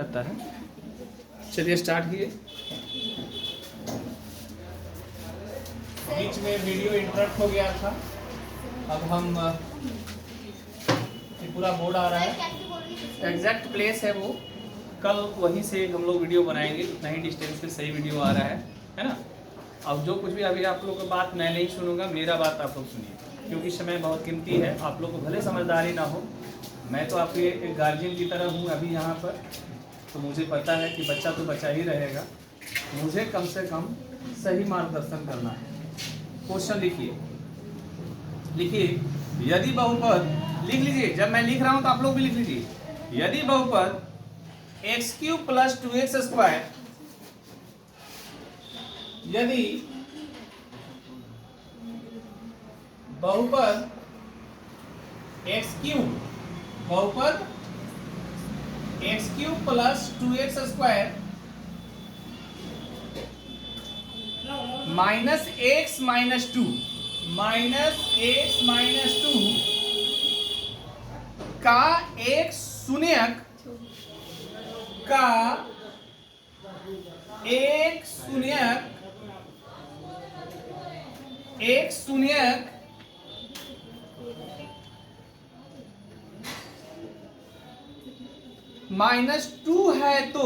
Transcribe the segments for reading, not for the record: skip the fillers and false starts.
रहता है। चलिए स्टार्ट किए। बीच में वीडियो इंटरप्ट हो गया था। अब हम ये पूरा बोर्ड आ रहा है, एग्जैक्ट प्लेस है वो, कल वहीं से हम लोग वीडियो बनाएंगे। उतना ही डिस्टेंस पे सही वीडियो आ रहा है ना। अब जो कुछ भी अभी आप लोगों की बात मैं नहीं सुनूंगा, मेरा बात आप लोग सुनिए, क्योंकि समय बहुत कीमती है। आप लोग को भले समझदारी ना हो, मैं तो आपके एक गार्जियन की तरह हूँ अभी यहाँ पर, तो मुझे पता है कि बच्चा तो बच्चा ही रहेगा। मुझे कम से कम सही मार्गदर्शन करना है। क्वेश्चन लिखिए, यदि बहुपद, लिख लीजिए, जब मैं लिख रहा हूं तो आप लोग भी लिख लीजिए। यदि बहुपद x³ + 2x², यदि बहुपद x³ + 2x² -x - 2 का एक शून्यक -2 है तो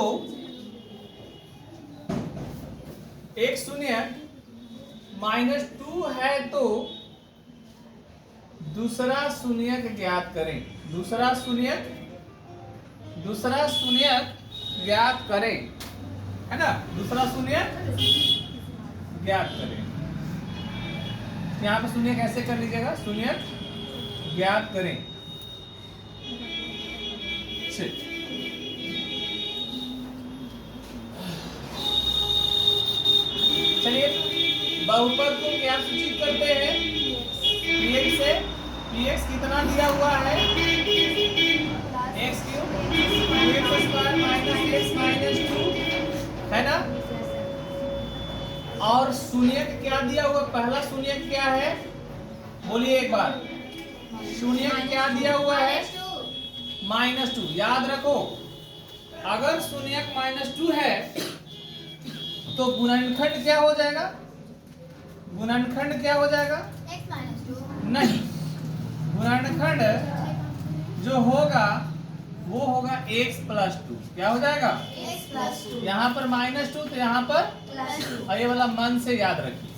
एक शून्यक -2 है तो दूसरा शून्यक ज्ञात करें। दूसरा शून्यक ज्ञात करें, है ना। दूसरा शून्यक ज्ञात करें। यहाँ पे शून्यक ऐसे कर लीजिएगा, शून्यक ज्ञात करें। चलिए बहुपद को क्या सूचित करते हैं? px से। px कितना दिया हुआ है? x³ - x - 2 है ना। और शून्यक क्या दिया हुआ? पहला शून्यक क्या है, बोलिए एक बार। शून्यक क्या दिया हुआ है? -2। याद रखो, अगर शून्यक -2 है तो गुणनखंड क्या हो जाएगा? गुणनखंड क्या हो जाएगा? नहीं, गुणनखंड जो होगा वो होगा x + 2। क्या हो जाएगा? x + 2। यहाँ पर -2 तो यहाँ पर +2। और ये वाला मन से याद रखिए।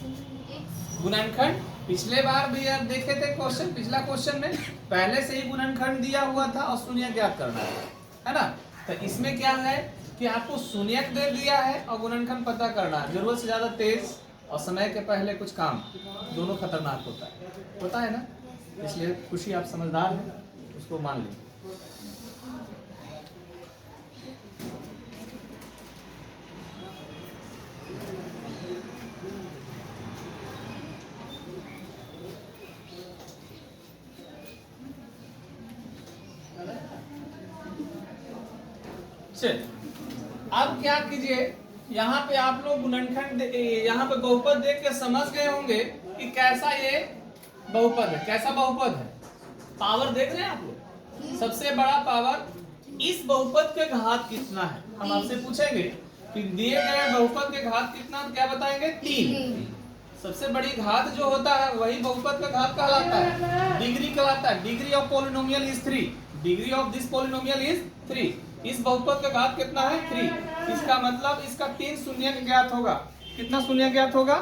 गुणनखंड पिछले बार भी आप देखे थे क्वेश्चन, पिछला क्वेश्चन में पहले से ही गुणनखंड दिया हुआ था और शून्यक ज्ञात करना है ना। तो इसमें क्या है कि आपको शून्यक दे दिया है और गुणनखंड पता करना है। जरूरत से ज्यादा तेज और समय के पहले कुछ काम, दोनों खतरनाक होता है ना। इसलिए खुशी आप समझदार हैं, उसको मान लीजिए। अब क्या कीजिए, यहाँ पे आप लोग गुणनखंड, यहाँ पे बहुपद देख के समझ गए होंगे कि कैसा ये बहुपद है। कैसा बहुपद है? पावर देख रहे हैं आप लोग, सबसे बड़ा पावर। इस बहुपद के घात कितना है? हम आपसे पूछेंगे कि दिए गए बहुपद के घात कितना, क्या बताएंगे? 3। सबसे बड़ी घात जो होता है वही बहुपद का घात कहलाता है, डिग्री कहलाता है। Degree of polynomial is 3। Degree of this polynomial is 3। इस बहुपद का घात कितना है? 3। इसका मतलब इसका 3 शून्यक ज्ञात होगा। कितना शून्यक ज्ञात होगा?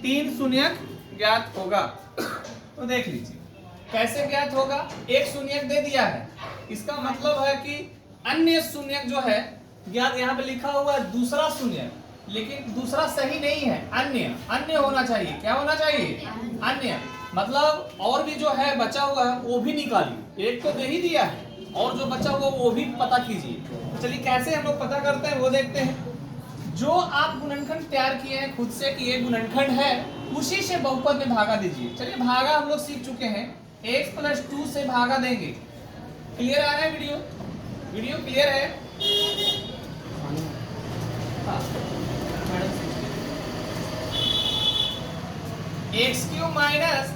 3 शून्यक ज्ञात होगा। तो देख लीजिए कैसे ज्ञात होगा। एक शून्यक दे दिया है, इसका मतलब है कि अन्य शून्यक जो है ज्ञात। यहाँ पे लिखा हुआ है दूसरा शून्यक, लेकिन दूसरा सही नहीं है, अन्य होना चाहिए। क्या होना चाहिए? अन्य। मतलब और भी जो है बचा हुआ है वो भी निकालिए। एक तो दे ही दिया है और जो बचा हुआ वो भी पता कीजिए। तो चलिए कैसे हम लोग पता करते हैं वो देखते हैं। जो आप गुणनखंड तैयार किए हैं खुद से कि ये गुणनखंड है, उसी से बहुपद में भागा दीजिए। चलिए भागा हम लोग सीख चुके हैं, x + 2 से भागा देंगे। क्लियर आ रहा है? वीडियो क्लियर है? हाँ।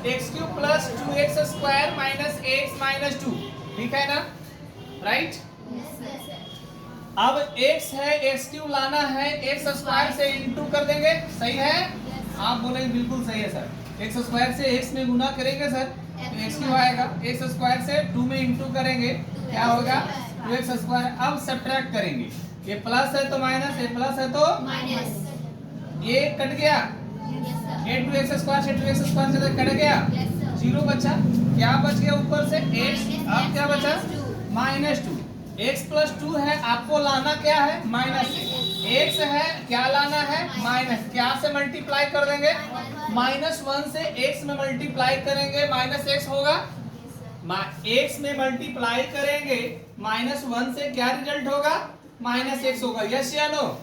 x³ plus 2x square minus x minus 2, ठीक है ना, राइट। अब x है, x क्यूब लाना है, x स्क्वायर से इंटू कर देंगे, सही है? आप बोलेंगे बिल्कुल सही है सर, x स्क्वायर से x में गुना करेंगे सर तो x क्यूब आएगा, x स्क्वायर से 2 में इंटू करेंगे क्या होगा 2x स्क्वायर। अब सब्ट्रैक्ट करेंगे, ये प्लस है तो माइनस, ये प्लस है तो माइनस, ये कट गया, ये 2x स्क्वायर से 2x स्क्वायर से कट गया, 0 बचा, क्या बच गया ऊपर से x, अब क्या बचा -2, x प्लस 2 है, आपको लाना क्या है -x है, क्या लाना है माइनस, क्या से मल्टीप्लाई कर देंगे -1 से x में मल्टीप्लाई करेंगे -x होगा, x में मल्टीप्लाई करेंगे -1 से क्या रिजल्ट होगा -x होगा, यस या नो?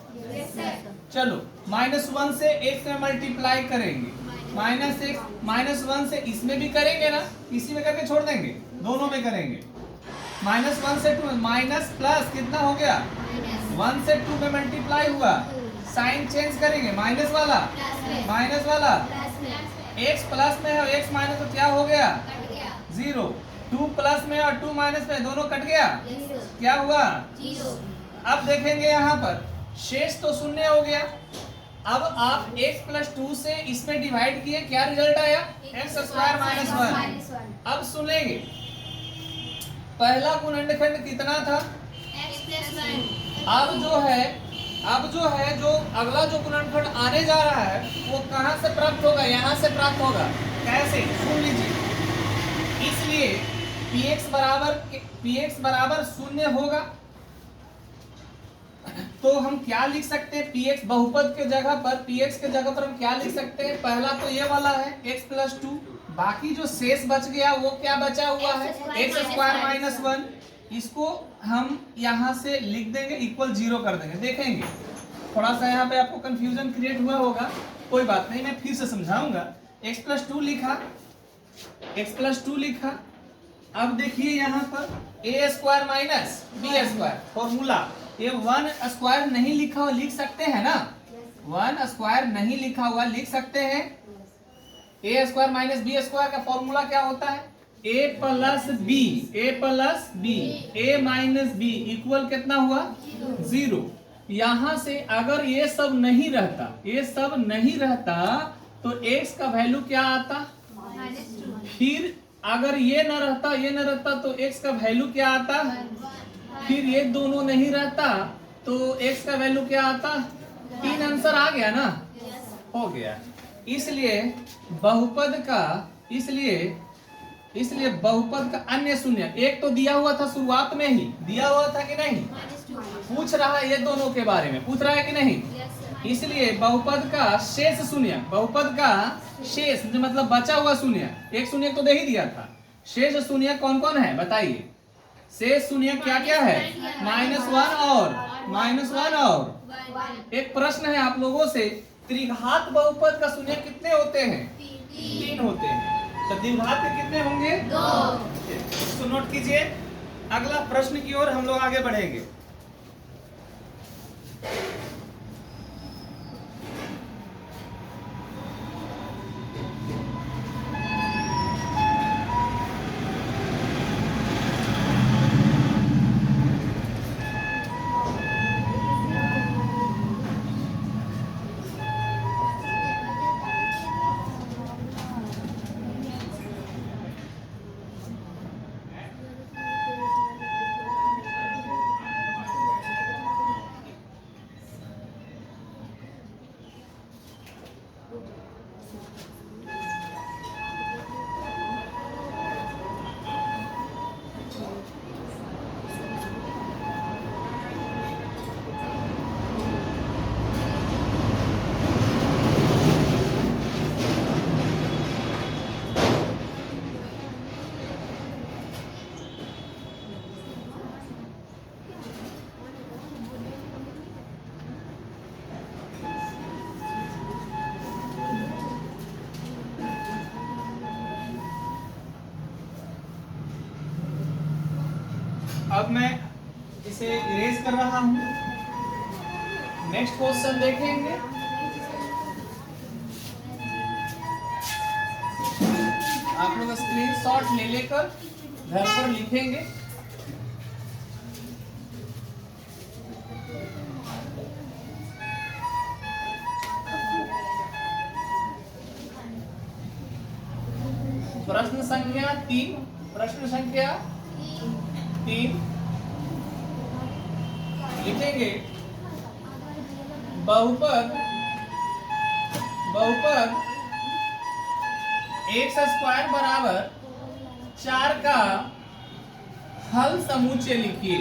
चलो -1 से x में मल्टीप्लाई करेंगे -1 से इसमें भी करेंगे ना, इसी में करके छोड़ देंगे, दोनों में करेंगे -1 से 2 माइनस प्लस कितना हो गया 1 से 2 में मल्टीप्लाई हुआ, साइन चेंज करेंगे, माइनस वाला x प्लस में है और x माइनस तो क्या हो गया 0, 2 प्लस में और 2 माइनस में दोनों कट गया, क्या हुआ 0। अब देखेंगे यहाँ पर शेष तो शून्य हो गया, अब आप x प्लस 2 से इसमें डिवाइड किए, क्या रिजल्ट आया x स्क्वायर -1। अब सुनेंगे पहला गुणनखंड कितना था x प्लस 1। अब जो है जो अगला जो गुणनखंड आने जा रहा है वो कहां से प्राप्त होगा, यहां से प्राप्त होगा, कैसे सुन लीजिए, इसलिए px बराबर 0 होगा, तो हम क्या लिख सकते हैं px बहुपद के जगह पर, px के जगह पर हम क्या लिख सकते हैं, पहला तो ये वाला है x प्लस 2, बाकी जो शेष बच गया वो क्या बचा हुआ है x स्क्वायर -1, इसको हम यहाँ से लिख देंगे इक्वल 0 कर देंगे। देखेंगे थोड़ा सा यहाँ पे आपको कंफ्यूजन क्रिएट हुआ होगा, कोई बात नहीं, मैं फिर से समझाऊंगा। x प्लस 2 लिखा, अब देखिए यहाँ पर a square minus b square formula, ये 1 स्क्वायर नहीं लिखा हुआ लिख सकते हैं ना, 1 स्क्वायर नहीं लिखा हुआ लिख सकते हैं, a square minus b square का फॉर्मूला क्या होता है a plus b, a minus b equal कितना हुआ 0। यहां से अगर ये सब नहीं रहता तो x का वैल्यू क्या आता, फिर अगर ये न रहता तो x का वैल्यू क्या आता, फिर ये दोनों नहीं रहता तो x का वैल्यू क्या आता, 3 आंसर आ गया ना, हो गया। इसलिए बहुपद का अन्य शून्य, एक तो दिया हुआ था शुरुआत में ही, दिया हुआ था कि नहीं, पूछ रहा है ये दोनों के बारे में, पूछ रहा है कि नहीं, इसलिए बहुपद का शेष शून्य, मतलब बचा हुआ शून्य, एक शून्य तो दे ही दिया था, शेष शून्य कौन कौन है बताइए, शेष शून्य क्या क्या है -1 और एक प्रश्न है आप लोगों से, त्रिघात बहुपद का शून्य कितने होते हैं, 3 होते हैं, तो द्विघात के कितने होंगे 2। इसको नोट कीजिए, अगला प्रश्न की ओर हम लोग आगे बढ़ेंगे। अब मैं इसे इरेज कर रहा हूं, नेक्स्ट क्वेश्चन देखेंगे। आप लोग स्क्रीनशॉट ले लेकर घर पर लिखेंगे। संख्या 3, प्रश्न संख्या 3 लिखेंगे बहुपद एक्स स्क्वायर बराबर 4 का हल समुच्चय लिखिए।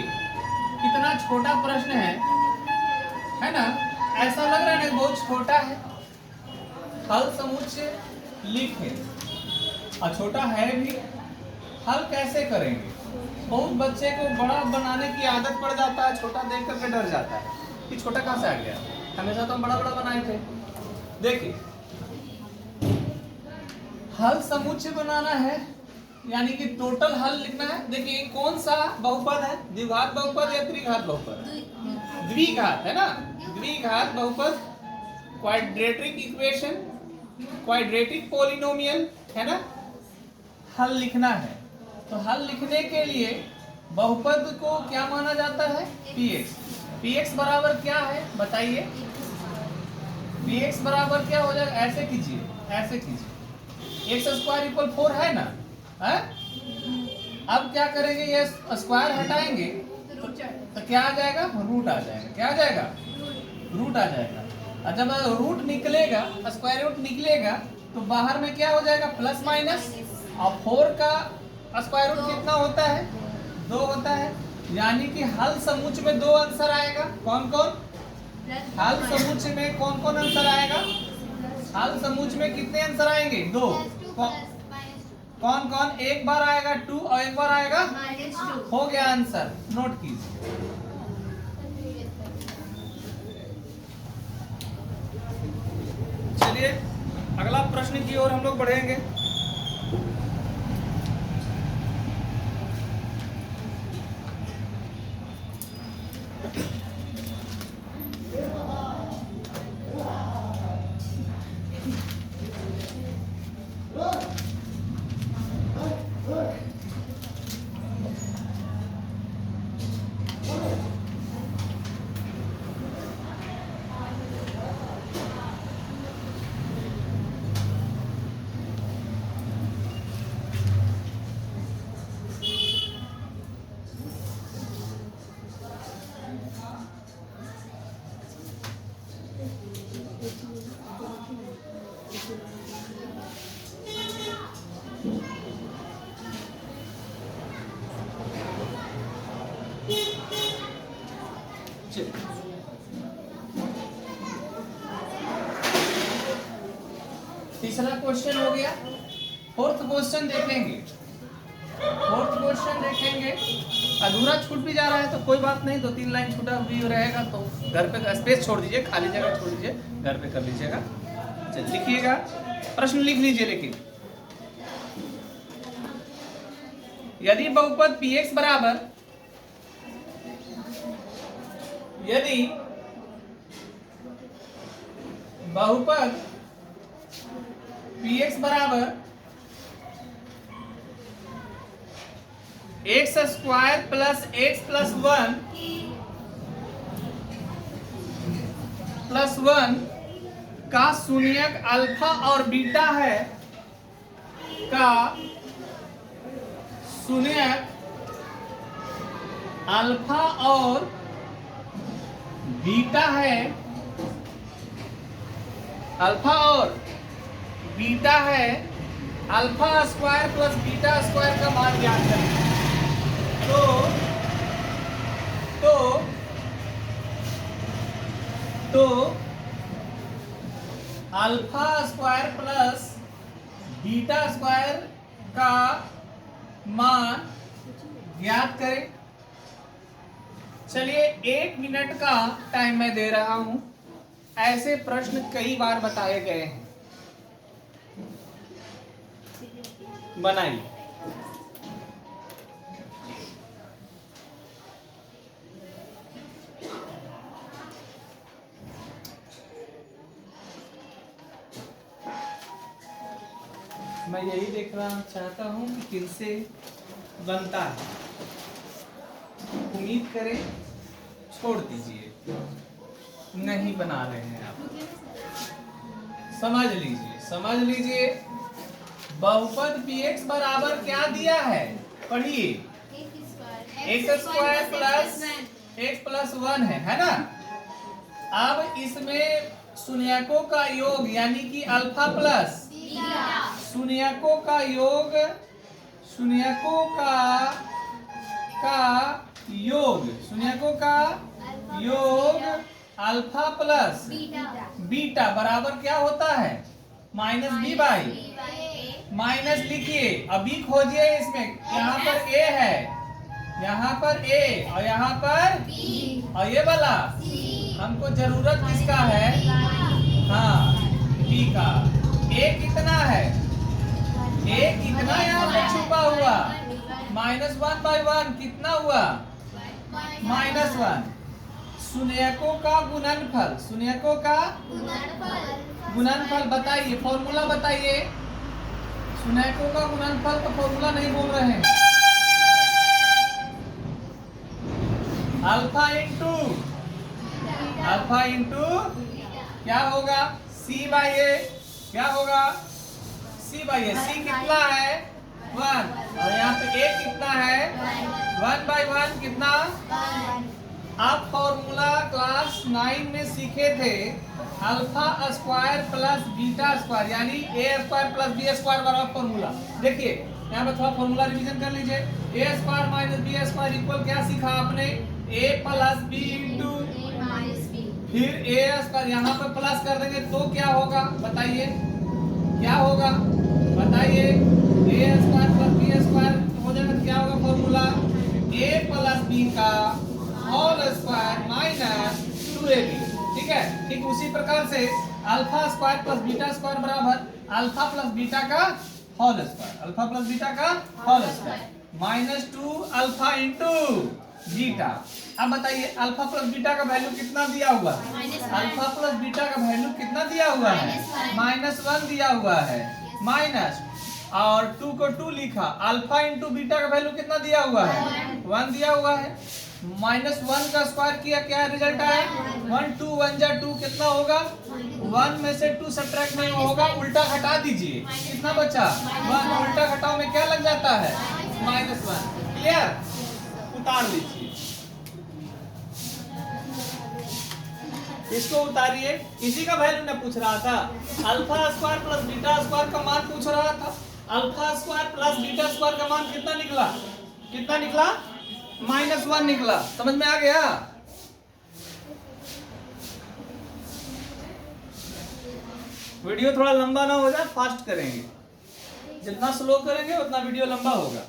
कितना छोटा प्रश्न है ना? ऐसा लग रहा है ना बहुत छोटा है। हल समुच्चय लिखे और छोटा है भी। हल कैसे करेंगे? बहुत बच्चे को बड़ा बनाने की आदत पड़ जाता है, छोटा देख करके डर जाता है कि छोटा कहाँ से आ गया। हमेशा तो हम बड़ा बड़ा बनाए थे। देखिए हल समुच्चय बनाना है यानी कि टोटल हल लिखना है। देखिए कौन सा बहुपद है? द्विघात बहुपद या त्रिघात बहुपद? द्विघात है ना? द्विघात बहुपद, क्वाड्रेटिक इक्वेशन, क्वाड्रेटिक पॉलिनोमियल है ना? हल लिखना है। तो हल लिखने के लिए बहुपद को क्या माना जाता है? px। px बराबर क्या है बताइए? px बराबर क्या हो जाएगा? ऐसे कीजिए, ऐसे कीजिए। एक्स स्क्वायर इक्वल 4 है ना? है? अब क्या करेंगे? ये स्क्वायर हटाएंगे तो क्या आ जाएगा? रूट आ जाएगा। क्या आ जाएगा? रूट आ जाएगा। और जब रूट निकलेगा, स्क्वायर रूट निकलेगा तो बाहर में क्या हो जाएगा? Plus minus. और 4 का स्क्वायर रूट कितना होता है? 2 होता है। यानी कि हल समुच्चय में 2 आंसर आएगा। कौन कौन? हल समुच्चय में कौन कौन आंसर आएगा? हल समुच्चय में कितने आंसर आएंगे? 2। कौन कौन? एक बार आएगा 2 और एक बार आएगा -2। हो गया आंसर। नोट कीजिए। चलिए अगला प्रश्न की ओर हम लोग बढ़ेंगे। तीसरा क्वेश्चन हो गया। फोर्थ क्वेश्चन देखेंगे। फोर्थ क्वेश्चन देखेंगे। अधूरा छूट भी जा रहा है तो कोई बात नहीं, 2-3 लाइन छूटा भी रहेगा तो घर पे स्पेस छोड़ दीजिए, खाली जगह छोड़ दीजिए, घर पे कर लीजिएगा। चलिए लिखिएगा, प्रश्न लिख लीजिए। लेकिन यदि बहुपद px बराबर, यदि बहुपद px बराबर x square plus x plus 1 का शून्यक अल्फा और बीटा है, का शून्यक अल्फा और बीटा है, अल्फा और बीटा है, alpha square plus beta square का मान ज्ञात करें। तो alpha square plus beta square का मान ज्ञात करें। चलिए 1 मिनट का टाइम मैं दे रहा हूं। ऐसे प्रश्न कई बार बताए गए हैं, बनाइए। मैं यही देखना चाहता हूं कि किनसे बनता है। उम्मीद करें, छोड़ दीजिए, नहीं बना रहे हैं आप। समझ लीजिए, समझ लीजिए। बहुपद px बराबर क्या दिया है, पढ़िए, x square plus x plus 1 है ना। अब इसमें शून्यकों का योग यानी कि अल्फा प्लस शून्यकों का योग, शून्यकों का योग अल्फा प्लस बीटा बराबर क्या होता है, माइनस बी बाई, माइनस लिखिए, अभी खोजिए इसमें, यहाँ पर a है, यहाँ पर a और यहाँ पर और ये वाला हमको जरूरत किसका है, हाँ b का। a कितना है, a कितना यहाँ पे छुपा हुआ, -1/1 कितना हुआ, -1। शून्यकों का गुणनफल, शून्यकों का गुणनफल बताइए, फॉर्मूला बताइए, शून्यकों का गुणनफल का फॉर्मूला नहीं बोल रहे हैं, अल्फा इंटू क्या होगा, c बाई ए, क्या होगा c बाई ए, c कितना है 1 और यहाँ पे a कितना है 1/1 कितना। आप फॉर्मूला क्लास 9 में सीखे थे, alpha square plus beta square यानी A square plus B square बराबर फॉर्मूला। देखिए यहाँ पे थोड़ा फॉर्मूला रिवीजन कर लीजिए, A square minus B square equal क्या सीखा आपने, ए प्लस बी इंटू फिर ए स्क्वायर, यहाँ पे प्लस कर देंगे तो क्या होगा बताइए, क्या होगा बताइए, A square plus B square हो जाएगा तो क्या होगा फॉर्मूला, ए प्लस बी का होल स्क्वायर माइनस 2ab। ठीक है, ठीक उसी प्रकार से alpha square plus beta square बराबर अल्फा प्लस बीटा का whole square, alpha plus beta का whole square -2 alpha into beta. अब बताइए अल्फा प्लस बीटा का वैल्यू कितना दिया हुआ है, अल्फा प्लस बीटा का वैल्यू कितना दिया हुआ है, -1 दिया हुआ है, माइनस और 2 को 2 लिखा, अल्फा इंटू बीटा का वैल्यू कितना दिया हुआ है 1 दिया हुआ है, -1 का स्क्वायर किया, क्या रिजल्ट आया 1 2 1 जा 2 कितना होगा, 1 में से 2 सब्ट्रैक्ट नहीं होगा, उल्टा घटा दीजिए, कितना बचा 1, उल्टा घटाओ में क्या लग जाता है -1। क्लियर, उतार लीजिए, इसको उतारिए, इसी का वैल्यू मैं पूछ रहा था, alpha square plus beta square का मान पूछ रहा था, alpha square plus beta square का मान कितना निकला, कितना निकला -1 निकला, समझ में आ गया। वीडियो थोड़ा लंबा ना हो जाए, फास्ट करेंगे, जितना स्लो करेंगे उतना वीडियो लंबा होगा।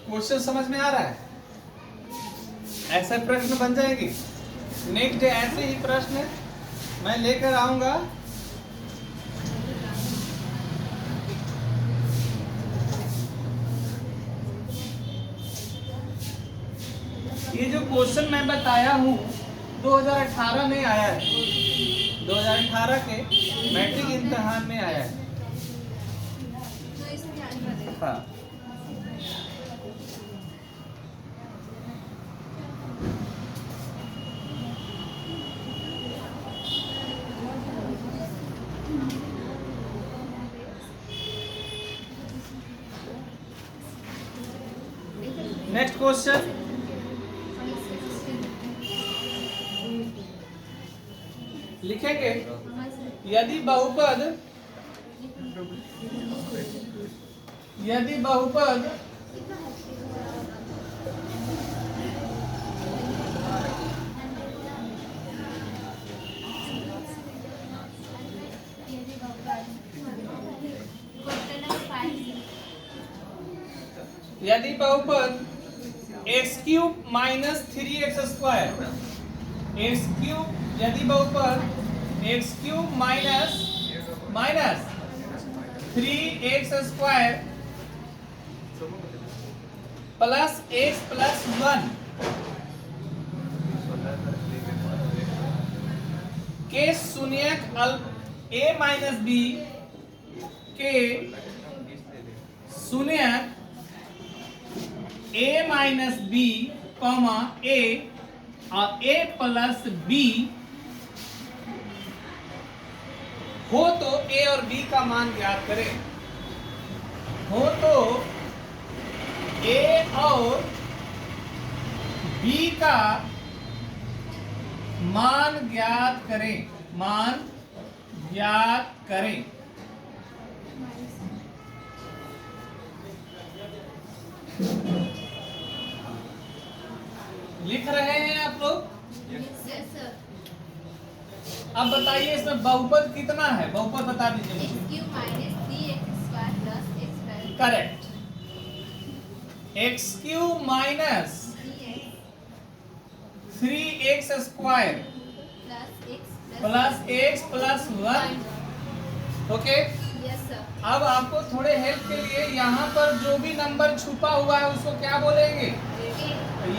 क्वेश्चन समझ में आ रहा है, ऐसे प्रश्न बन जाएंगे, नेक्स्ट डे ऐसे ही प्रश्न मैं लेकर आऊंगा। ये जो क्वेश्चन मैं बताया हूँ 2018 में आया है, 2018 के मैट्रिक इम्तिहान में आया है। हाँ, नेक्स्ट क्वेश्चन, लिखेंगे यदि बहुपद x³ - 3x² x³ यदि बहुपद x cube minus 3x square plus x plus 1 के शून्यक a माइनस बी के शून्यक a minus b comma a और a प्लस b हो तो a और b का मान ज्ञात करें। हो तो a और b का मान ज्ञात करें। मान ज्ञात करें। लिख रहे हैं आप लोग? Yes, sir. अब बताइए इसमें बहुपद कितना है? बहुपद बता दीजिए X मुझे। cube minus 3x square plus x square correct. X cube minus 3x square plus x plus 1। Okay, Yes, sir. अब आपको थोड़े हेल्प के लिए यहाँ पर जो भी नंबर छुपा हुआ है उसको क्या बोलेंगे?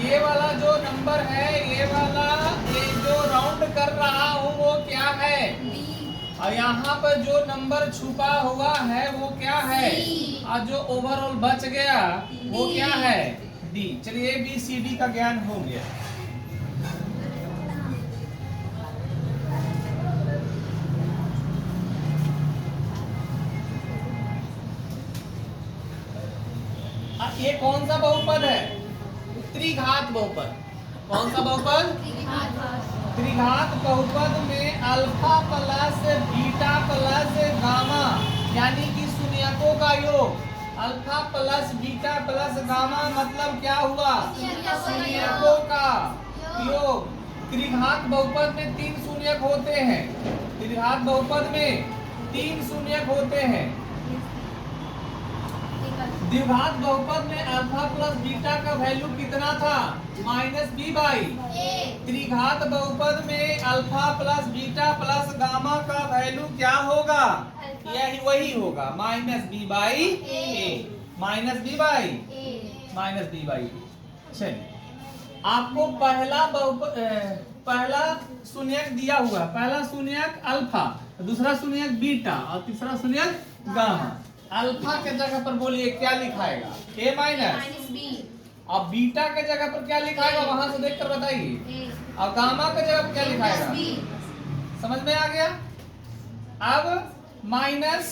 ये वाला जो नंबर है, ये वाला ये जो राउंड कर रहा हूँ वो क्या है? B. और यहाँ पर जो नंबर छुपा हुआ है वो क्या है? C. और जो ओवरऑल बच गया वो D. क्या है? डी। चलिए ABCD का ज्ञान हो गया। ये कौन सा बहुपद है? त्रिघात बहुपद। कौन सा बहुपद? त्रिघात बहुपद में alpha plus beta plus gamma यानी कि शून्यकों का योग। Alpha plus beta plus gamma मतलब क्या हुआ? शून्यकों का योग। त्रिघात बहुपद में 3 शून्यक होते हैं। त्रिघात बहुपद में 3 शून्यक होते हैं। द्विघात बहुपद में अल्फा प्लस बीटा का वैल्यू कितना था? -b/। त्रिघात बहुपद में alpha plus beta plus gamma का वैल्यू क्या होगा? यही वही होगा -b/a। -b/a। चलिए, आपको पहला शून्यक दिया हुआ। पहला शून्यक अल्फा, दूसरा शून्यक बीटा और तीसरा शून्यक गामा। अल्फा के जगह पर बोलिए क्या लिखाएगा? a minus B. और बीटा के जगह पर क्या लिखाएगा? वहां से देखकर बताइए। A. और गामा के जगह पर क्या लिखाएगा? B. समझ में आ गया? अब माइनस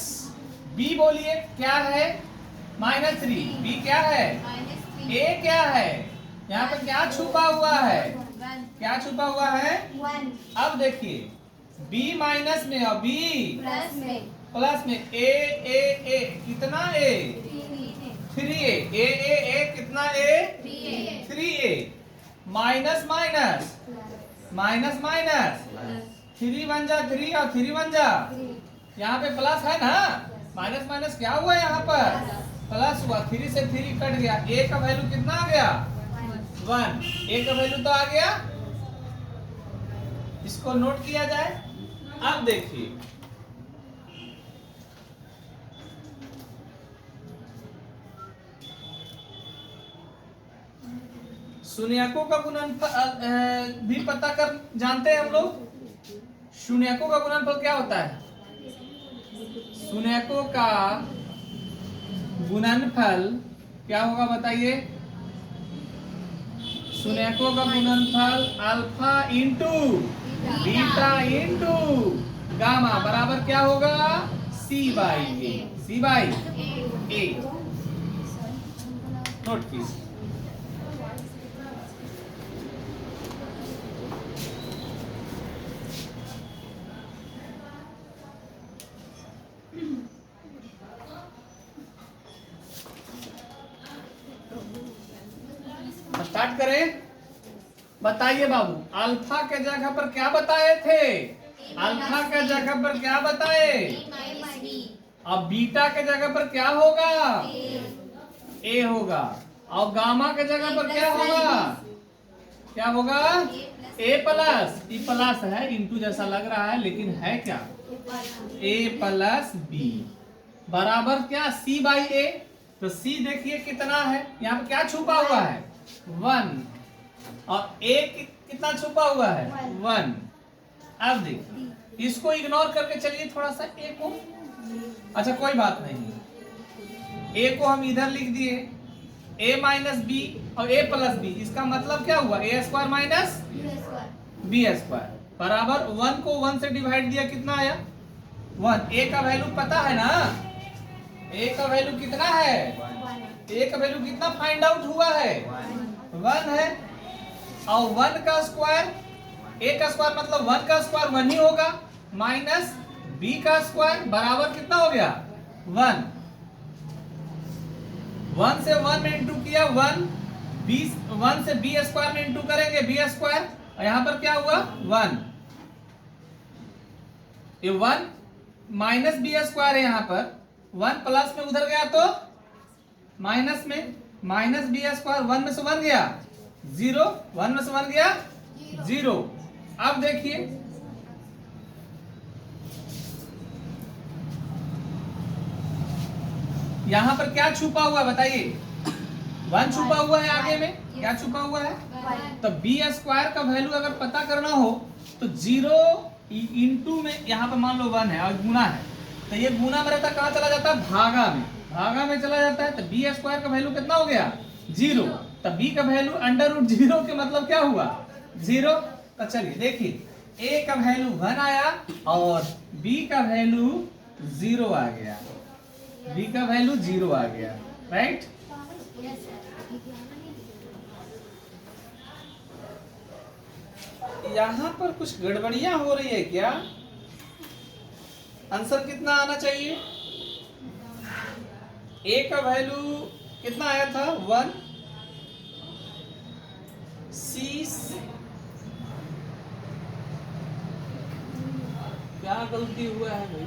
b बोलिए क्या है? -3। b क्या है? -3. a क्या है? यहाँ पे क्या छुपा हुआ है? 1. क्या छुपा हुआ है? 1. अब देखिए b माइनस में और b प्लस में प्लस में a कितना a? 3a। a कितना a? 3a। Minus minus minus minus 3 बन जा 3 और 3 बन जा। यहाँ पे प्लस है ना? माइनस माइनस क्या हुआ? यहाँ पर प्लस हुआ। 3 से 3 कट गया। a का वैल्यू कितना आ गया? 1। a का वैल्यू तो आ गया। इसको नोट किया जाए। अब देखिए शून्यकों का गुणनफल भी पता कर जानते हैं हम लोग। शून्यकों का गुणनफल क्या होता है? शून्यकों का गुणनफल क्या होगा बताइए? शून्यकों का गुणनफल alpha into beta into gamma बराबर क्या होगा? c/a। c/a। नोट कीजिए। स्टार्ट करें। बताइए बाबू, अल्फा के जगह पर क्या बताए थे? अल्फा के जगह पर क्या बताए? अब बीटा के जगह पर क्या होगा? ए होगा। और गामा के जगह पर क्या होगा? क्या होगा? ए प्लस, ई प्लस है, इंटू जैसा लग रहा है लेकिन है क्या, ए प्लस बी बराबर क्या, सी बाई ए। तो सी देखिए कितना है, यहाँ पे क्या छुपा हुआ है, 1, और ए कितना छुपा हुआ है, 1। अब देखिए इसको इग्नोर करके चलिए थोड़ा सा ए को, अच्छा कोई बात नहीं, ए को हम इधर लिख दिए, a माइनस बी और a प्लस बी, इसका मतलब क्या हुआ, a square minus B square बराबर 1 को 1 से डिवाइड दिया, कितना आया 1। a का वैल्यू पता है ना, a का वैल्यू कितना है, a का वैल्यू कितना फाइंड आउट हुआ है, 1 है, और 1 का स्क्वायर, a का स्क्वायर मतलब 1 का स्क्वायर 1 ही होगा, माइनस b का स्क्वायर बराबर कितना हो गया 1। 1 से 1 में इंटू किया 1, 1 से बी स्क्वायर में इंटू करेंगे बी स्क्वायर, और यहां पर क्या हुआ 1, ये 1 माइनस बी स्क्वायर है, यहां पर 1 प्लस में उधर गया तो माइनस में, माइनस बी स्क्वायर 1 में से 1 गया 0, 1 में से 1 गया 0। अब देखिए यहां पर क्या छुपा हुआ है बताइए, 1 छुपा हुआ है आगे में, क्या छुपा हुआ है, तो बी स्क्वायर का वैल्यू अगर पता करना हो तो 0 इंटू में, यहाँ पर मान लो 1 है और गुना है, तो ये गुना में रहता कहाँ चला जाता है, भागा में, भागा में चला जाता है, तो बी स्क्वायर का वैल्यू कितना हो गया 0, तो बी का वैल्यू अंडर रूट 0 के मतलब क्या हुआ 0। तो चलिए देखिए ए का वैल्यू 1 आया और बी का वैल्यू 0 आ गया, बी का वैल्यू 0 आ गया, राइट। यहां पर कुछ गड़बड़ियां हो रही है क्या, आंसर कितना आना चाहिए, ए का वैल्यू कितना आया था 1, सी क्या गलती हुआ है भाई,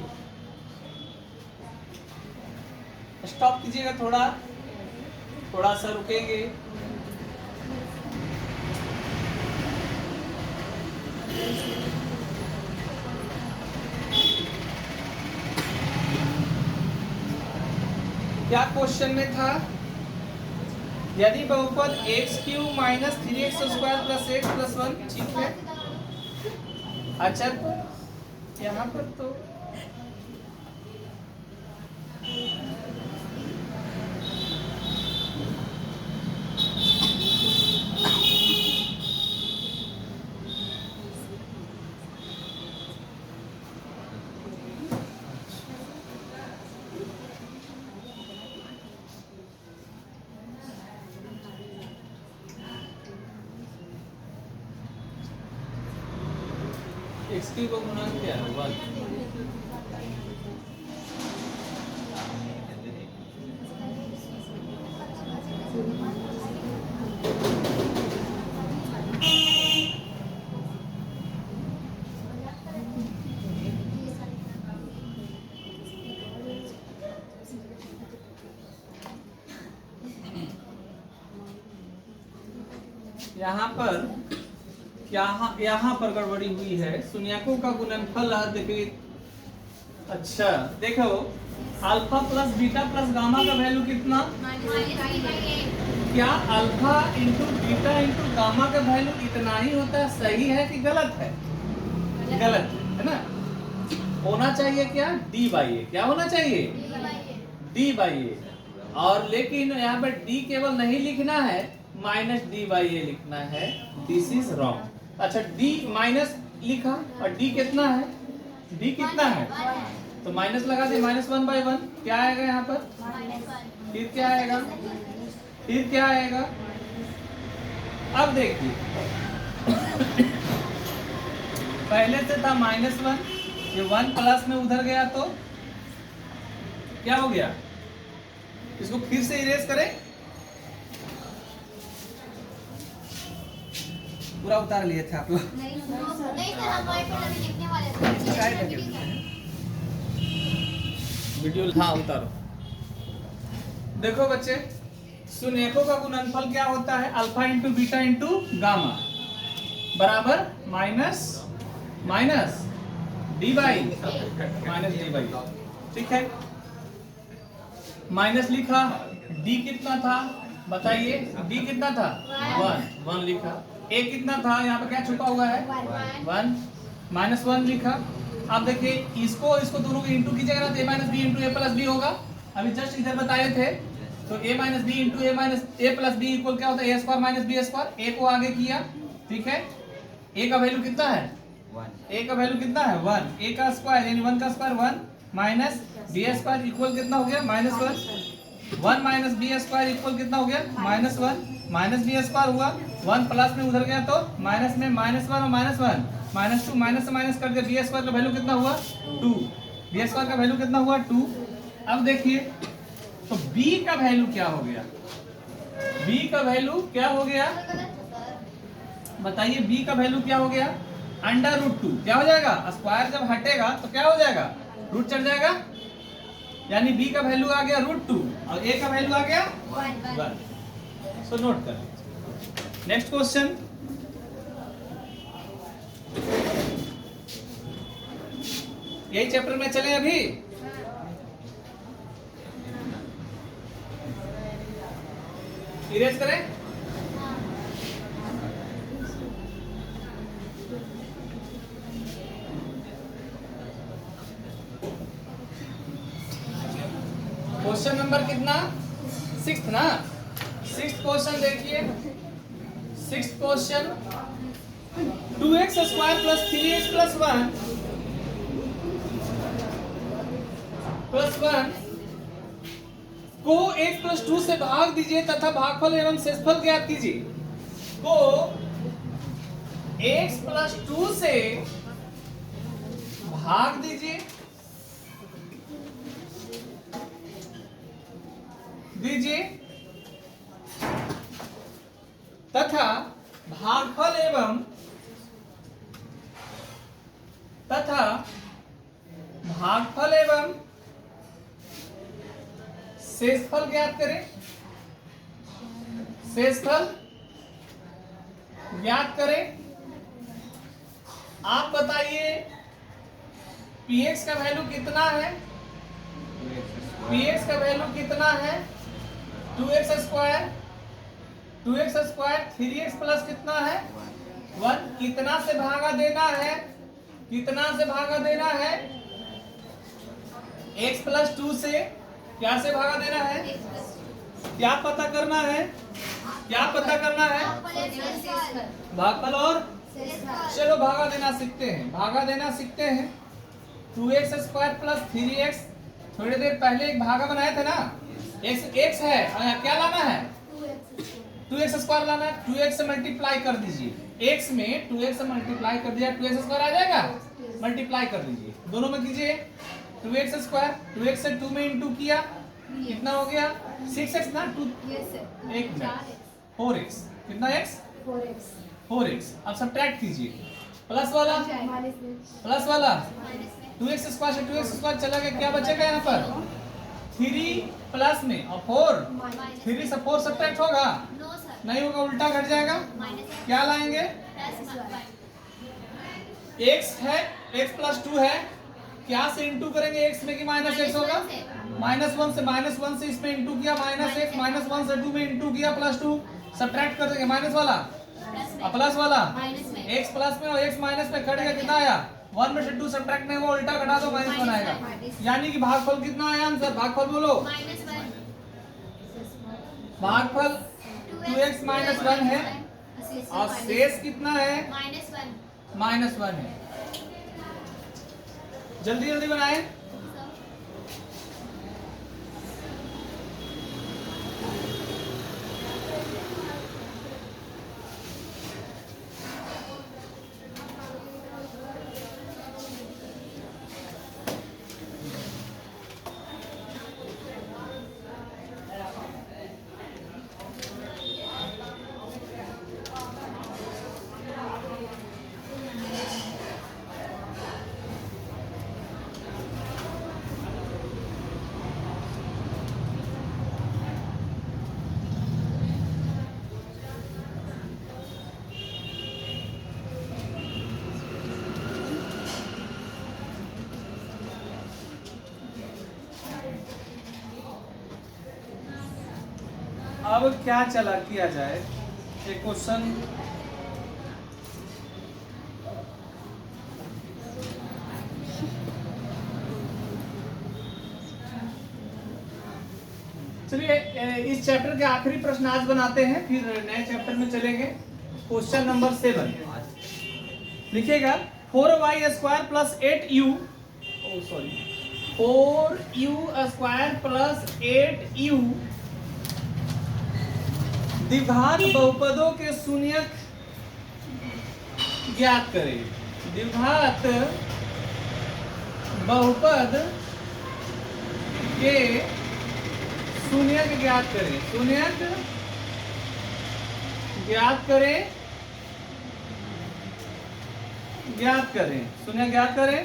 स्टॉप कीजिएगा, थोड़ा सा रुकेंगे। क्या क्वेश्चन में था, यदि बहुपद x³ minus 3x square plus x plus 1, ठीक है, अच्छा तो यहाँ पर तो x³ को गुना क्या है 1, यहाँ पर गड़बड़ी हुई है, शून्यकों का गुणनफल देखिए, अच्छा देखो alpha plus beta plus gamma का वैल्यू कितना, क्या alpha into beta into gamma का वैल्यू इतना ही होता है, सही है कि गलत है, गलत है ना, होना चाहिए क्या डी बाई ए, क्या होना चाहिए डी बाई ए, और लेकिन यहाँ पर डी केवल नहीं लिखना है, माइनस डी बाई ए लिखना है, दिस इज रॉन्ग। अच्छा डी माइनस लिखा और डी कितना है, डी कितना है, तो माइनस लगा दे, -1/1 क्या आएगा यहाँ पर, फिर क्या आएगा, फिर क्या आएगा, अब देखिए पहले से था -1, ये 1 प्लस में उधर गया तो क्या हो गया, इसको फिर से इरेज करें, पूरा उतार लिए थे आप लोग, नहीं सर, हम वाइट पेन अभी लिखने वाले थे, वीडियो हाँ उतारो। देखो बच्चे शून्यकों का गुणनफल क्या होता है, alpha into beta into gamma, बराबर minus minus D by minus D by, ठीक है। माइनस लिखा, डी कितना था बताइए, डी कितना था 1 लिखा, ए कितना था यहाँ पे क्या छुपा हुआ है 1, माइनस 1 लिखा। अब देखिए इसको दोनों को इंटू कीजिएगा तो ए माइनस बी इंटू ए प्लस बी होगा, अभी जस्ट इधर बताए थे। तो ए माइनस बी इंटू ए माइनस ए प्लस बी इक्वल क्या होता है ए स्क्वायर माइनस बी स्क्वायर, ए को आगे किया, ठीक है। ए का वैल्यू कितना है 1, ए का वैल्यू कितना है 1, ए का स्क्वायर यानी 1 का square 1 minus B square equal कितना हो गया -1 माइनस बी स्क्वायर इक्वल कितना हो गया -1 माइनस बी स्क्वायर हुआ 1 प्लस में उधर गया तो माइनस में -1 और -1 -2 माइनस से माइनस कर दिया, बी स्क्वायर का वैल्यू कितना हुआ 2, बी स्क्वायर का वैल्यू कितना हुआ 2। अब देखिए तो b का वैल्यू क्या हो गया, b का वैल्यू क्या हो गया बताइए, b का वैल्यू क्या हो गया √2 क्या हो जाएगा, स्क्वायर जब हटेगा तो क्या हो जाएगा रूट चढ़ जाएगा, यानी b का वैल्यू आ गया √2 और a का वैल्यू आ गया 1। सो नोट कर लीजिए। नेक्स्ट क्वेश्चन, यही चैप्टर में चले अभी। इरेज करें, क्वेश्चन नंबर कितना 6 ना, 6th क्वेश्चन देखिए, 6th question 2x square plus 3x plus 1 को x प्लस 2 से भाग दीजिए तथा भागफल एवं शेषफल ज्ञात कीजिए। को x प्लस 2 से भाग दीजिए तथा भागफल एवं शेषफल ज्ञात करें, शेषफल ज्ञात करें। आप बताइए px का वैल्यू कितना है, px का वैल्यू कितना है 2x स्क्वायर 3x प्लस कितना है 1, कितना से भागा देना है, कितना से भागा देना है x प्लस 2 से, क्या से भागा देना है, क्या पता करना है, क्या पता करना है भागफल और, चलो भागा देना सीखते हैं, भागा देना सीखते हैं। 2x स्क्वायर प्लस 3x, थोड़ी देर पहले एक भागा बनाए थे ना, x है और क्या लाना है 2x स्क्वायर लाना है, 2x से मल्टीप्लाई कर दीजिए, x में 2x से मल्टीप्लाई कर दिया 2x स्क्वायर आ जाएगा, मल्टीप्लाई कर दीजिए दोनों में कीजिए, 2x स्क्वायर 2x से 2 में इंटू किया कितना हो गया 6x ना 2 एक मिनट 4x कितना x 4x। अब सब्ट्रैक्ट कीजिए, प्लस वाला 2x स्क्वायर से 2x स्क्वायर चला गया, क्या बचेगा यहाँ पर 3 प्लस में और 4, 3 से 4 सब्ट्रैक्ट होगा नहीं होगा, उल्टा घट जाएगा, क्या लाएंगे x है, x प्लस 2 है, क्या से इंटू करेंगे x में कि माइनस x होगा, -1 से इसमें इंटू किया -x, -1 से 2 में इंटू किया +2, सब्ट्रैक्ट कर देंगे माइनस वाला और प्लस वाला, x प्लस में और x माइनस में कटेगा कितना आया 1 में से 2 सब्ट्रैक्ट नहीं हुआ, उल्टा घटा दो -1 आएगा, यानी कि भागफल कितना आया आंसर, भागफल बोलो भागफल 2x -1 है और शेष कितना है -1 है। जल्दी जल्दी बनाएं, अब क्या चला किया जाए, एक क्वेश्चन चलिए इस चैप्टर के आखिरी प्रश्न आज बनाते हैं, फिर नए चैप्टर में चलेंगे। क्वेश्चन नंबर 7 लिखिएगा 4y² plus 8u 4u² plus 8u द्विघात बहुपदों के शून्यक ज्ञात करें। द्विघात बहुपद के शून्यक ज्ञात करें। शून्यक ज्ञात करें, ज्ञात करें, शून्यक ज्ञात करें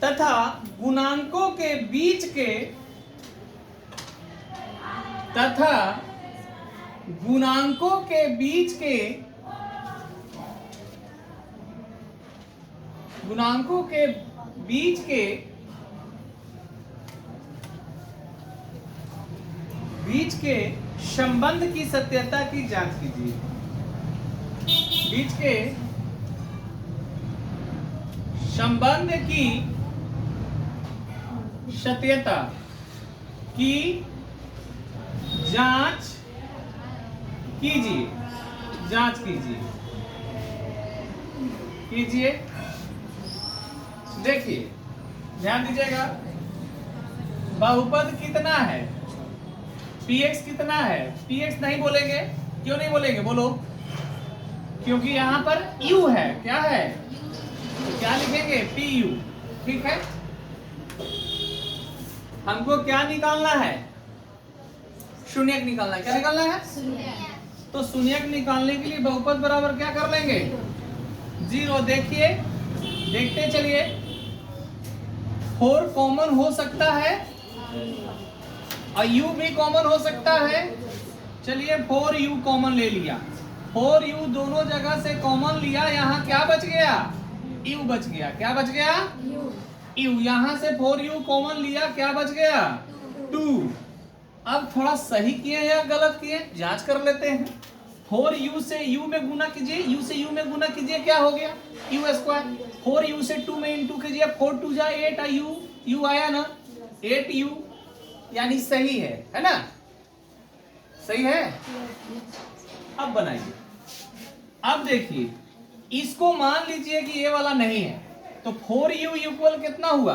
तथा गुणांकों के बीच के गुणांकों के बीच के संबंध की सत्यता की जांच कीजिए। बीच के संबंध की सत्यता की जांच कीजिए। जांच कीजिए। देखिए ध्यान दीजिएगा, बहुपद कितना है, px कितना है। px नहीं बोलेंगे, क्यों नहीं बोलेंगे बोलो, क्योंकि यहां पर u है। क्या है, तो क्या लिखेंगे pu। ठीक है, हमको क्या निकालना है, शून्यक निकालना है। क्या निकालना है, तो शून्यक निकालने के लिए बहुपद बराबर क्या कर लेंगे 0। देखिए देखते चलिए, 4 कॉमन हो सकता है और u भी कॉमन हो सकता है। चलिए 4u कॉमन ले लिया, 4u दोनों जगह से कॉमन लिया, यहाँ क्या बच गया u बच गया। क्या बच गया u। यहाँ से 4u कॉमन लिया, क्या बच गया 2। अब थोड़ा सही किए या गलत किए जांच कर लेते हैं। 4u से u में गुना कीजिए, u से u में गुना कीजिए, क्या हो गया u²। 4u से 2 में इंटू कीजिए, 4 2 जा 8 u आया ना 8u, यानी सही है ना, सही है। अब बनाइए, अब देखिए इसको मान लीजिए कि ये वाला नहीं है, तो 4u इक्वल कितना हुआ,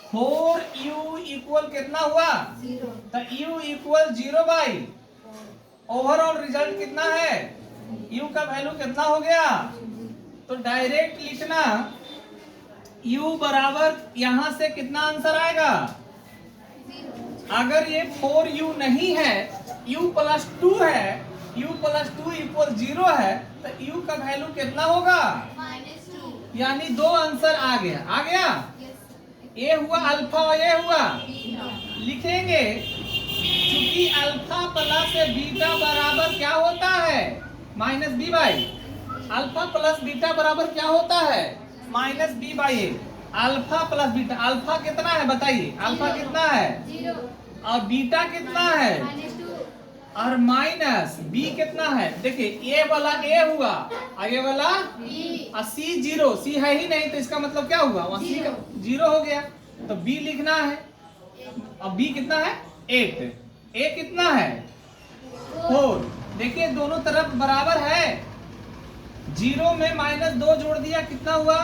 4u इक्वल कितना हुआ, तो u इक्वल 0/। ओवरऑल रिजल्ट कितना है, u का वैल्यू कितना हो गया, तो डायरेक्ट लिखना u बराबर यहां से कितना आंसर आएगा। अगर ये 4u नहीं है, u प्लस 2 है, u प्लस 2 इक्वल 0 है, तो u का वैल्यू कितना होगा -2, यानी 2 आंसर आ गया। आ गया, ये हुआ अल्फा और ये हुआ लिखेंगे, क्योंकि अल्फा प्लस बीटा बराबर क्या होता है -b/a। अल्फा प्लस बीटा बराबर क्या होता है -b/a। Alpha plus beta, alpha कितना है बताइए, अल्फा कितना है 0 और बीटा कितना है -2 और माइनस बी कितना है। देखिए ए वाला ए हुआ और ये वाला b और सी 0, सी है ही नहीं, तो इसका मतलब क्या हुआ वहां सी 0 हो गया, तो बी लिखना है। और बी कितना है 8, ए कितना है 4। देखिए दोनों तरफ बराबर है, 0 में -2 जोड़ दिया, कितना हुआ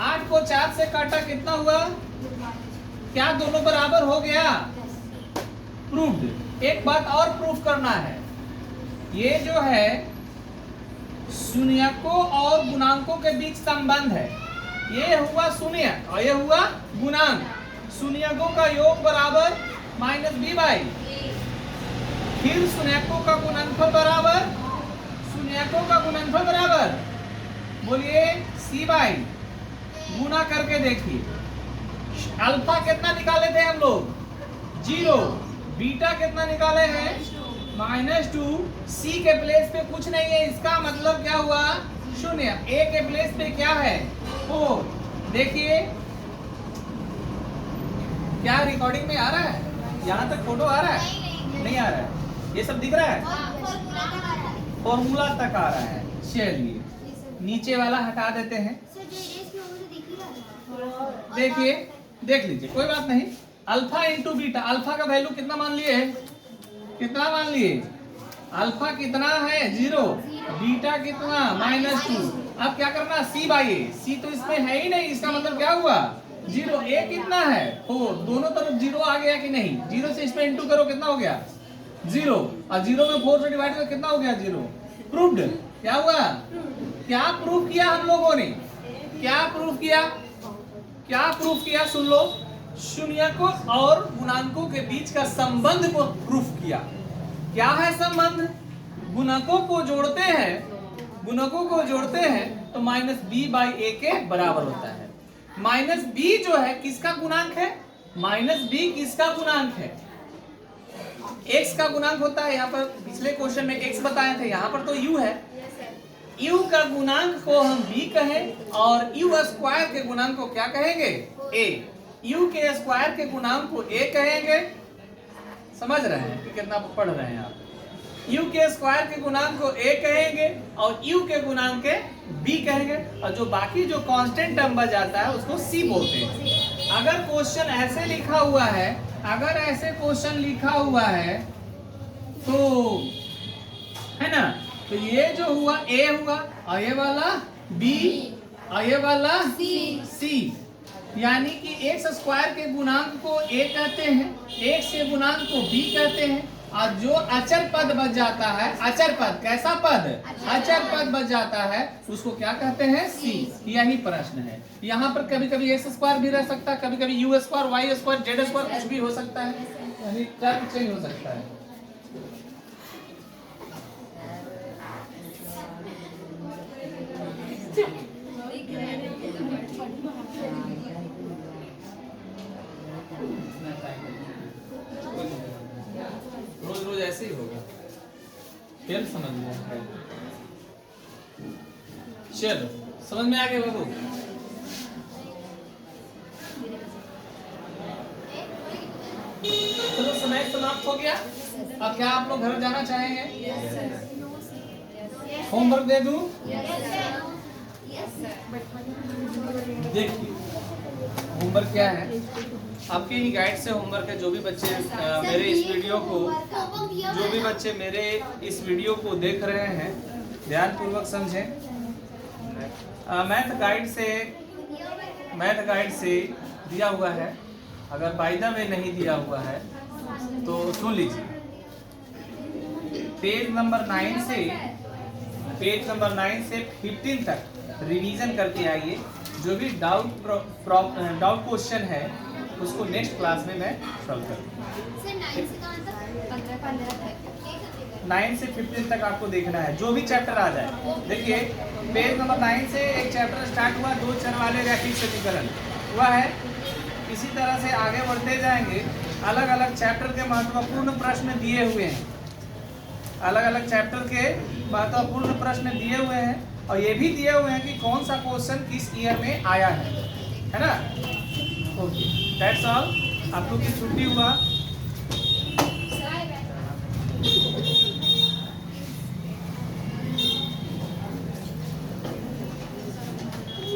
8 को 4 से काटा, कितना हुआ, क्या दोनों बराबर हो गया, प्रूव्ड। एक बात और प्रूफ करना है, ये जो है शून्यकों और गुणांकों के बीच संबंध है। ये हुआ शून्यक और ये हुआ गुणांक, शून्यकों का योग बराबर -b/। फिर शून्यकों का गुणनफल बराबर, शून्यकों का गुणनफल बराबर बोलिए c/। गुना करके देखिए, अल्फा कितना निकाले थे हम लोग 0, बीटा कितना निकाले हैं -2, सी के प्लेस पे कुछ नहीं है, इसका मतलब क्या हुआ 0, ए के प्लेस पे क्या है 4। देखिए क्या रिकॉर्डिंग में आ रहा है, यहाँ तक फोटो आ रहा है? नहीं आ रहा है। ये सब दिख रहा है? फॉर्मूला तक आ रहा है। फॉर्मूला तक आ रहा है। चलिए नीचे वाला हटा देते हैं। सर जो इरेज किया वो तो दिख ही रहा है। देखिए, देख लीजिए, कोई बात नहीं। अल्फा इंटू बीटा, अल्फा का वैल्यू कितना मान लिए है? कितना मान लिए? अल्फा कितना है? 0। बीटा कितना? -2। अब क्या करना? c बाई ए। सी तो इसमें है ही नहीं, इसका मतलब क्या हुआ? 0। ए कितना है? 4। दोनों तरफ 0 आ गया कि नहीं? 0 से इसमें इंटू करो, कितना हो गया? 0। और 0 में 4 से डिवाइड करो, कितना हो गया? 0। प्रूव्ड। क्या हुआ? क्या प्रूफ किया हम लोगों ने? क्या प्रूफ किया? क्या प्रूफ किया? सुन लो। शून्यकों और गुणांकों के बीच का संबंध को प्रूफ किया। क्या है संबंध? गुणकों को जोड़ते हैं, गुणकों को जोड़ते हैं तो -b/a के बराबर होता है। -b जो है किसका गुणांक है? -b किसका गुणांक है? x का गुणांक होता है। यहाँ पर पिछले क्वेश्चन में x बताए थे, यहाँ पर तो u है। u का गुणांक को हम b कहें और u स्क्वायर के गुणांक को क्या कहेंगे? a। u के स्क्वायर के गुणांक को a कहेंगे। समझ रहे हैं कि कितना पढ़ रहे हैं आप? u के स्क्वायर के गुणांक को a कहेंगे और u के गुणांक के b कहेंगे, और जो बाकी जो कांस्टेंट टर्म बच जाता है उसको c बोलते हैं। अगर क्वेश्चन ऐसे लिखा हुआ है, अगर ऐसे क्वेश्चन लिखा हुआ है तो है ना, तो ये जो हुआ a हुआ और ये वाला b और ये वाला c। यानी कि x स्क्वायर के गुणांक को a कहते हैं, x के गुणांक को b कहते हैं, और जो अचर पद बच जाता है, अचर पद, कैसा पद? अचर पद बच जाता है, उसको क्या कहते हैं? c। यही प्रश्न है। यहाँ पर कभी कभी x स्क्वायर भी रह सकता है, कभी कभी u square, y square, z square, कुछ भी हो सकता है, यानी टर्म चेंज हो सकता है। रोज रोज ऐसे ही होगा, फिर समझ में आएगा। चलो समझ में आ गया बाबू? चलो समय समाप्त हो गया। अब क्या आप लोग घर जाना चाहेंगे? होमवर्क दे दूं? देखिए होमवर्क क्या है, आपके ही गाइड से होमवर्क है। जो भी बच्चे मेरे इस वीडियो को, जो भी बच्चे मेरे इस वीडियो को देख रहे हैं, ध्यानपूर्वक समझें। मैथ गाइड से दिया हुआ है, अगर बाय द वे नहीं दिया हुआ है तो सुन लीजिए। पेज नंबर 9 से 15 तक रिवीजन करके आइए। जो भी डाउट क्वेश्चन है उसको नेक्स्ट क्लास में मैं सॉल्व करूँगा। 9 से 15 तक आपको देखना है, जो भी चैप्टर आ जाए। देखिए पेज नंबर 9 से एक चैप्टर स्टार्ट हुआ, 2 चर वाले रैखिक समीकरण हुआ है। इसी तरह से आगे बढ़ते जाएंगे। अलग अलग चैप्टर के महत्वपूर्ण प्रश्न दिए हुए हैं, अलग अलग चैप्टर के महत्वपूर्ण प्रश्न दिए हुए हैं, और ये भी दिए हुए हैं कि कौन सा क्वेश्चन किस ईयर में आया है ना। Okay, that's all. आप लोग की छुट्टी हुआ।